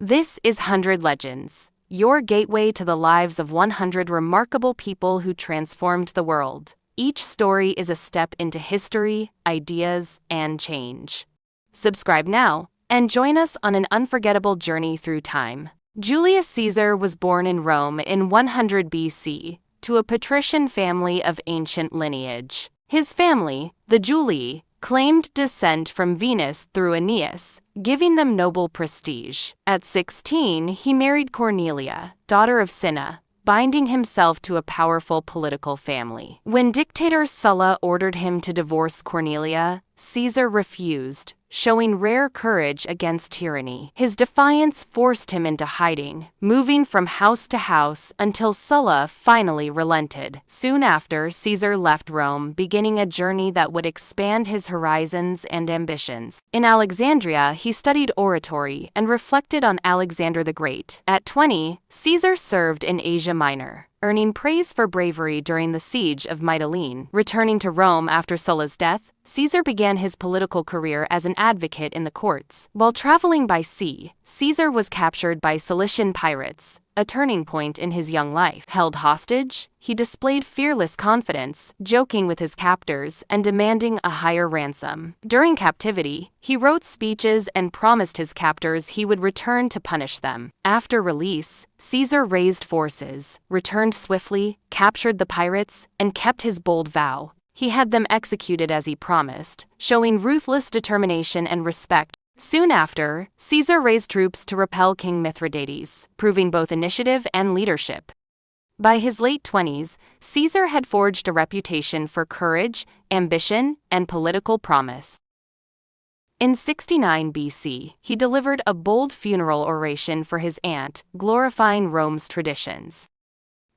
This is 100 Legends, your gateway to the lives of 100 remarkable people who transformed the world. Each story is a step into history, ideas, and change. Subscribe now and join us on an unforgettable journey through time. Julius Caesar was born in Rome in 100 BC to a patrician family of ancient lineage. His family, the Julii, claimed descent from Venus through Aeneas, giving them noble prestige. At 16, he married Cornelia, daughter of Cinna, binding himself to a powerful political family. When dictator Sulla ordered him to divorce Cornelia, Caesar refused, showing rare courage against tyranny. His defiance forced him into hiding, moving from house to house until Sulla finally relented. Soon after, Caesar left Rome, beginning a journey that would expand his horizons and ambitions. In Alexandria, he studied oratory and reflected on Alexander the Great. At 20, Caesar served in Asia Minor, earning praise for bravery during the siege of Mytilene. Returning to Rome after Sulla's death, Caesar began his political career as an advocate in the courts. While traveling by sea, Caesar was captured by Cilician pirates, a turning point in his young life. Held hostage, he displayed fearless confidence, joking with his captors and demanding a higher ransom. During captivity, he wrote speeches and promised his captors he would return to punish them. After release, Caesar raised forces, returned swiftly, captured the pirates, and kept his bold vow. He had them executed as he promised, showing ruthless determination and respect. Soon after, Caesar raised troops to repel King Mithridates, proving both initiative and leadership. By his late 20s, Caesar had forged a reputation for courage, ambition, and political promise. In 69 BC, he delivered a bold funeral oration for his aunt, glorifying Rome's traditions.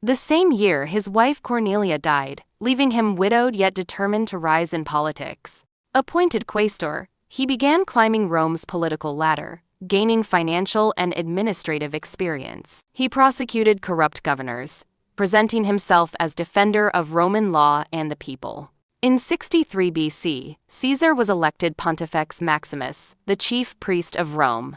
The same year, his wife Cornelia died, leaving him widowed yet determined to rise in politics. Appointed quaestor, he began climbing Rome's political ladder, gaining financial and administrative experience. He prosecuted corrupt governors, presenting himself as defender of Roman law and the people. In 63 BC, Caesar was elected Pontifex Maximus, the chief priest of Rome.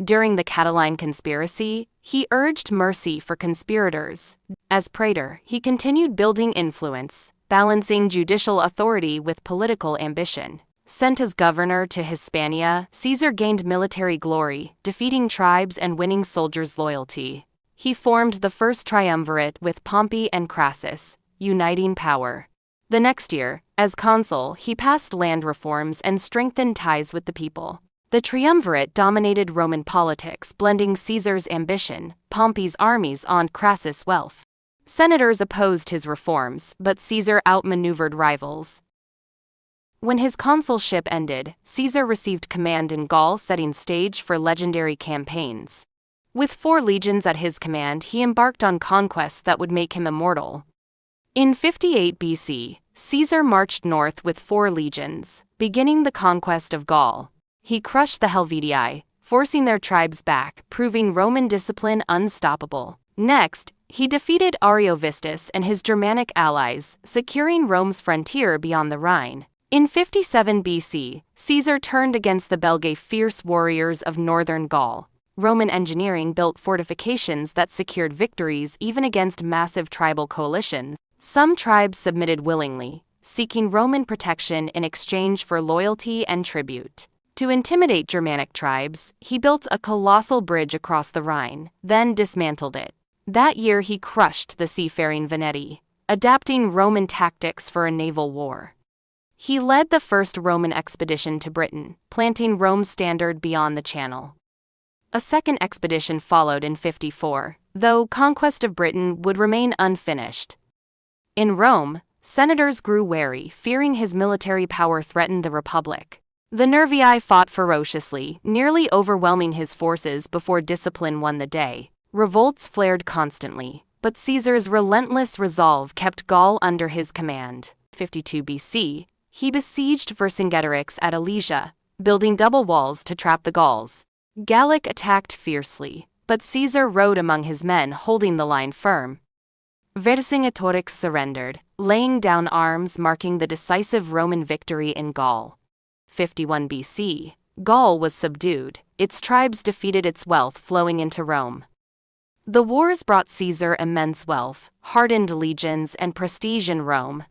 During the Catiline conspiracy, he urged mercy for conspirators. As praetor, he continued building influence, balancing judicial authority with political ambition. Sent as governor to Hispania, Caesar gained military glory, defeating tribes and winning soldiers' loyalty. He formed the first triumvirate with Pompey and Crassus, uniting power. The next year, as consul, he passed land reforms and strengthened ties with the people. The triumvirate dominated Roman politics, blending Caesar's ambition, Pompey's armies, and Crassus' wealth. Senators opposed his reforms, but Caesar outmaneuvered rivals. When his consulship ended, Caesar received command in Gaul, setting stage for legendary campaigns. With 4 legions at his command, he embarked on conquests that would make him immortal. In 58 BC, Caesar marched north with 4 legions, beginning the conquest of Gaul. He crushed the Helvetii, forcing their tribes back, proving Roman discipline unstoppable. Next, he defeated Ariovistus and his Germanic allies, securing Rome's frontier beyond the Rhine. In 57 BC, Caesar turned against the Belgae, fierce warriors of northern Gaul. Roman engineering built fortifications that secured victories even against massive tribal coalitions. Some tribes submitted willingly, seeking Roman protection in exchange for loyalty and tribute. To intimidate Germanic tribes, he built a colossal bridge across the Rhine, then dismantled it. That year he crushed the seafaring Veneti, adapting Roman tactics for a naval war. He led the first Roman expedition to Britain, planting Rome's standard beyond the Channel. A second expedition followed in 54, though conquest of Britain would remain unfinished. In Rome, senators grew wary, fearing his military power threatened the Republic. The Nervii fought ferociously, nearly overwhelming his forces before discipline won the day. Revolts flared constantly, but Caesar's relentless resolve kept Gaul under his command. 52 BC, he besieged Vercingetorix at Alesia, building double walls to trap the Gauls. Gallic attacked fiercely, but Caesar rode among his men, holding the line firm. Vercingetorix surrendered, laying down arms, marking the decisive Roman victory in Gaul. 51 BC, Gaul was subdued, its tribes defeated, its wealth flowing into Rome. The wars brought Caesar immense wealth, hardened legions, and prestige in Rome.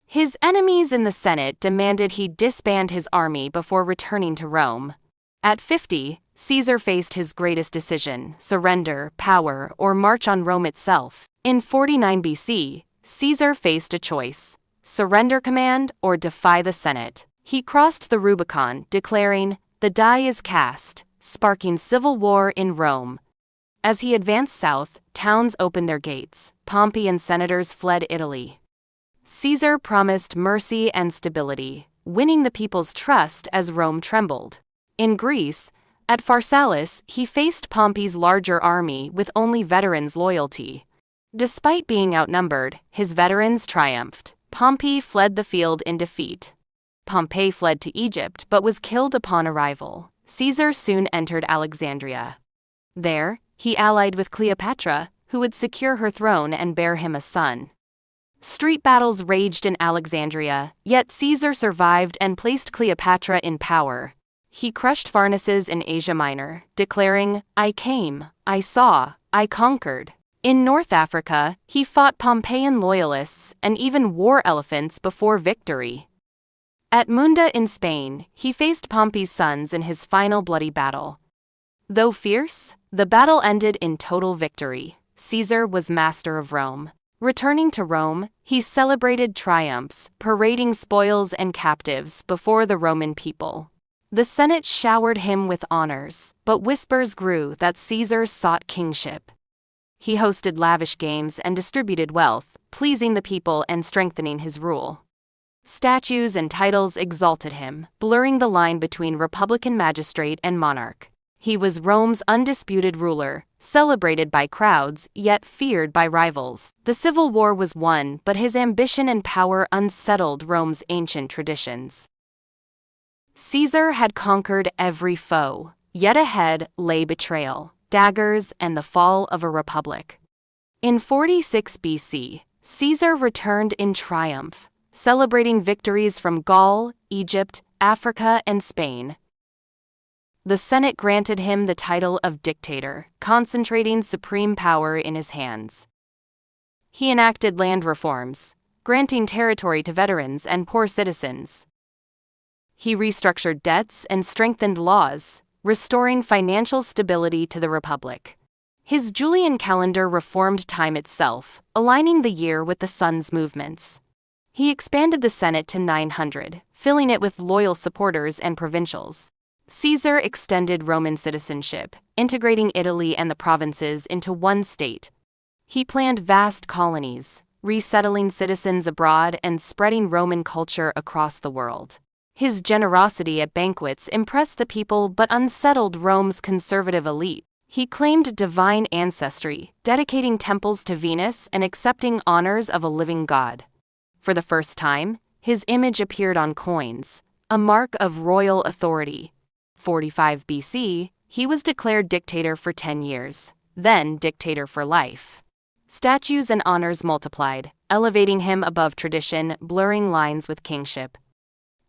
His enemies in the Senate demanded he disband his army before returning to Rome. At 50, Caesar faced his greatest decision: surrender, power, or march on Rome itself. In 49 BC, Caesar faced a choice: surrender command or defy the Senate. He crossed the Rubicon, declaring, "The die is cast," sparking civil war in Rome. As he advanced south, towns opened their gates. Pompey and senators fled Italy. Caesar promised mercy and stability, winning the people's trust as Rome trembled. In Greece, at Pharsalus, he faced Pompey's larger army with only veterans' loyalty. Despite being outnumbered, his veterans triumphed. Pompey fled the field in defeat. Pompey fled to Egypt but was killed upon arrival. Caesar soon entered Alexandria. There, he allied with Cleopatra, who would secure her throne and bear him a son. Street battles raged in Alexandria, yet Caesar survived and placed Cleopatra in power. He crushed Pharnaces in Asia Minor, declaring, "I came, I saw, I conquered." In North Africa, he fought Pompeian loyalists and even war elephants before victory. At Munda in Spain, he faced Pompey's sons in his final bloody battle. Though fierce, the battle ended in total victory. Caesar was master of Rome. Returning to Rome, he celebrated triumphs, parading spoils and captives before the Roman people. The Senate showered him with honors, but whispers grew that Caesar sought kingship. He hosted lavish games and distributed wealth, pleasing the people and strengthening his rule. Statues and titles exalted him, blurring the line between republican magistrate and monarch. He was Rome's undisputed ruler, celebrated by crowds, yet feared by rivals. The civil war was won, but his ambition and power unsettled Rome's ancient traditions. Caesar had conquered every foe, yet ahead lay betrayal, daggers, and the fall of a republic. In 46 BC, Caesar returned in triumph, celebrating victories from Gaul, Egypt, Africa, and Spain. The Senate granted him the title of dictator, concentrating supreme power in his hands. He enacted land reforms, granting territory to veterans and poor citizens. He restructured debts and strengthened laws, restoring financial stability to the republic. His Julian calendar reformed time itself, aligning the year with the sun's movements. He expanded the Senate to 900, filling it with loyal supporters and provincials. Caesar extended Roman citizenship, integrating Italy and the provinces into one state. He planned vast colonies, resettling citizens abroad and spreading Roman culture across the world. His generosity at banquets impressed the people but unsettled Rome's conservative elite. He claimed divine ancestry, dedicating temples to Venus and accepting honors of a living god. For the first time, his image appeared on coins, a mark of royal authority. 45 BC, he was declared dictator for 10 years, then dictator for life. Statues and honors multiplied, elevating him above tradition, blurring lines with kingship.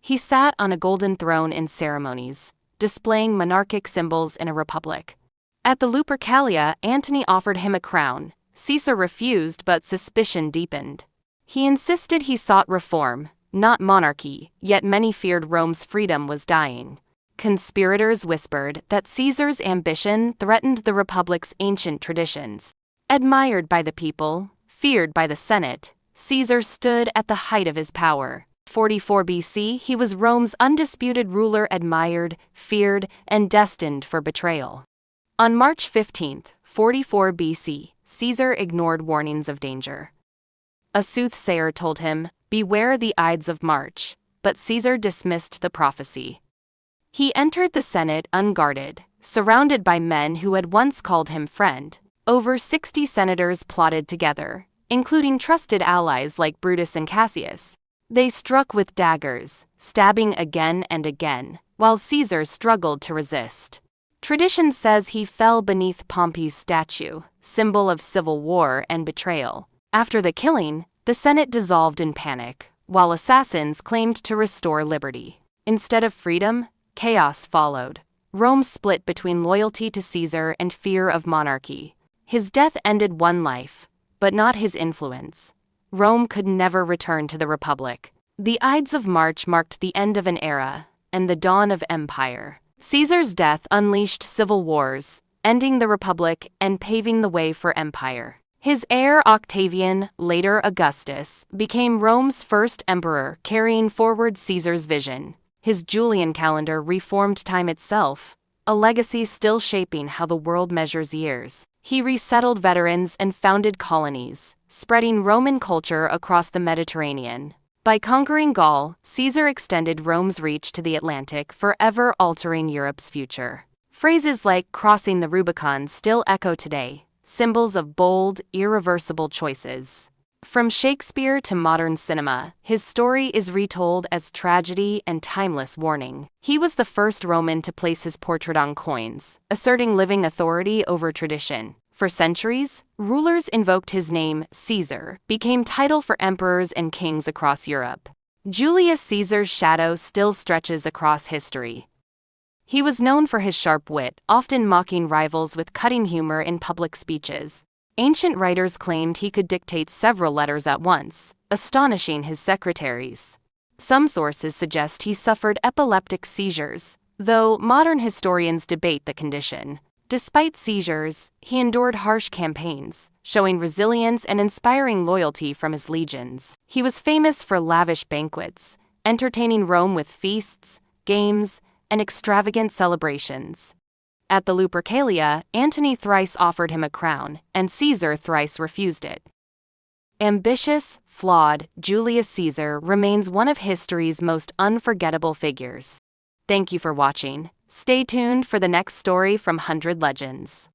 He sat on a golden throne in ceremonies, displaying monarchic symbols in a republic. At the Lupercalia, Antony offered him a crown. Caesar refused, but suspicion deepened. He insisted he sought reform, not monarchy, yet many feared Rome's freedom was dying. Conspirators whispered that Caesar's ambition threatened the republic's ancient traditions. Admired by the people, feared by the Senate, Caesar stood at the height of his power. 44 BC, he was Rome's undisputed ruler, admired, feared, and destined for betrayal. On March 15, 44 BC, Caesar ignored warnings of danger. A soothsayer told him, "Beware the Ides of March," but Caesar dismissed the prophecy. He entered the Senate unguarded, surrounded by men who had once called him friend. Over 60 senators plotted together, including trusted allies like Brutus and Cassius. They struck with daggers, stabbing again and again, while Caesar struggled to resist. Tradition says he fell beneath Pompey's statue, symbol of civil war and betrayal. After the killing, the Senate dissolved in panic, while assassins claimed to restore liberty. Instead of freedom, Chaos followed. Rome split between loyalty to Caesar and fear of monarchy. His death ended one life, but not his influence. Rome could never return to the Republic. The Ides of March marked the end of an era and the dawn of empire. Caesar's death unleashed civil wars, ending the Republic and paving the way for empire. His heir Octavian, later Augustus, became Rome's first emperor, carrying forward Caesar's vision. His Julian calendar reformed time itself, a legacy still shaping how the world measures years. He resettled veterans and founded colonies, spreading Roman culture across the Mediterranean. By conquering Gaul, Caesar extended Rome's reach to the Atlantic, forever altering Europe's future. Phrases like crossing the Rubicon still echo today, symbols of bold, irreversible choices. From Shakespeare to modern cinema, his story is retold as tragedy and timeless warning. He was the first Roman to place his portrait on coins, asserting living authority over tradition. For centuries, rulers invoked his name, Caesar, became title for emperors and kings across Europe. Julius Caesar's shadow still stretches across history. He was known for his sharp wit, often mocking rivals with cutting humor in public speeches. Ancient writers claimed he could dictate several letters at once, astonishing his secretaries. Some sources suggest he suffered epileptic seizures, though modern historians debate the condition. Despite seizures, he endured harsh campaigns, showing resilience and inspiring loyalty from his legions. He was famous for lavish banquets, entertaining Rome with feasts, games, and extravagant celebrations. At the Lupercalia, Antony thrice offered him a crown, and Caesar thrice refused it. Ambitious, flawed, Julius Caesar remains one of history's most unforgettable figures. Thank you for watching. Stay tuned for the next story from 100 Legends.